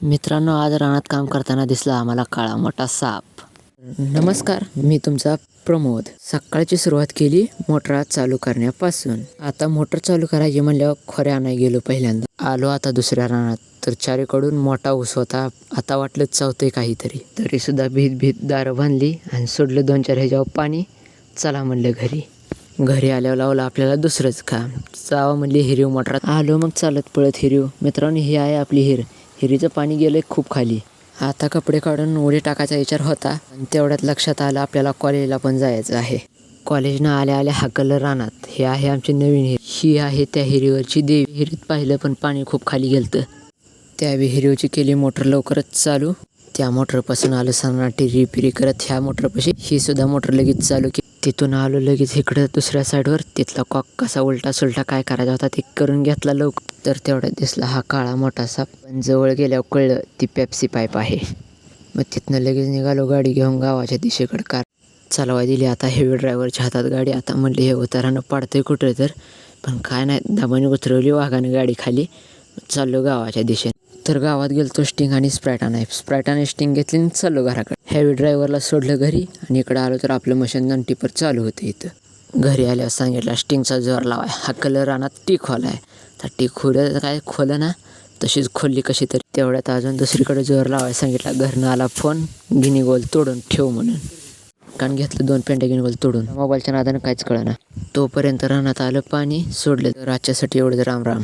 मित्रांनो, आज रानात काम करताना दिसला आम्हाला काळा मोठा साप. नमस्कार, मी तुमचा प्रमोद. सकाळची सुरुवात केली मोटर चालू करण्यापासून. आता मोटर चालू करायची म्हणल्यावर खोऱ्या आणाय गेलो पहिल्यांदा. आलो आता दुसऱ्या रानात, तर चारीकडून मोठा ऊस होता. आता वाटलं चावतंय काहीतरी, तरी सुद्धा भीत भीत दारं बांधली आणि सोडलं 2-4 ह्याच्यावर पाणी. चला म्हणलं घरी. घरी आल्यावर लावलं आपल्याला दुसरंच काम. जावा म्हणली हिरीव मोटरात. आलो मग चालत पळत हिरीव. मित्रांनो, ही आहे आपली हिर. हिरीचं पाणी गेलंय खूप खाली. आता कपडे काढून उडी टाकायचा विचार होता, आणि तेवढ्यात लक्षात आलं आपल्याला कॉलेजला पण जायचं आहे. कॉलेजनं आल्या आल्या हाकललं रानात. हे आहे आमची नवीन हिर. ही आहे त्या हिरीवरची देवी. हिरीत पाहिलं पण पाणी खूप खाली गेलतं. त्या हिरीवची केली मोटर लवकरच चालू. त्या मोटरपासून आलं सन्नाटी रिपेरी करत ह्या मोटरपाशी. ही सुद्धा मोटर लगेच चालू केली. तिथून आलो लगेच इकडं दुसऱ्या साईडवर. तिथला कॉक कसा उलटा सुलटा काय करायचा होता ते करून घेतला लवकर. तर तेवढ्यात दिसला हा काळा मोठा साप. पण जवळ गेल्यावर कळलं ती पेप्सी पाईप आहे. मग तिथनं लगेच निघालो गाडी घेऊन गावाच्या दिशेकडे. कार चालवाय दिली आता हेवी ड्रायव्हरच्या हातात गाडी. आता म्हणले हे उतारानं पाडतंय कुठं तर, पण काय नाही, दाबाने उतरवली वाघानं गाडी खाली. चाललो गावाच्या दिशेने. तर गावात गेलतो स्टिंग आणि स्प्राईट आणाय. स्प्राईट आणि स्टिंग घेतली आणि चाललो घराकडे. हेवी ड्रायव्हरला सोडलं घरी आणि इकडं आलो तर आपलं मशीन नन टिपर चालू होतं इथं. घरी आल्यावर सांगितलं स्टिंगचा जोर लावाय. हा कलर रानात टी खोलाय. तर टी खोलं काय खोलं ना, तशीच खोलली कशी तरी. तेवढ्यात अजून दुसरीकडे जोर लावाय सांगितलं. घरनं आला फोन, गिनीगोल तोडून ठेव म्हणून. कारण घेतलं 2 पेंड्या गिनीगोल तोडून. मोबाईलच्या नादानं काहीच कळना. तोपर्यंत रानात आलं पाणी. सोडलं. तर आजच्यासाठी एवढं. राम राम.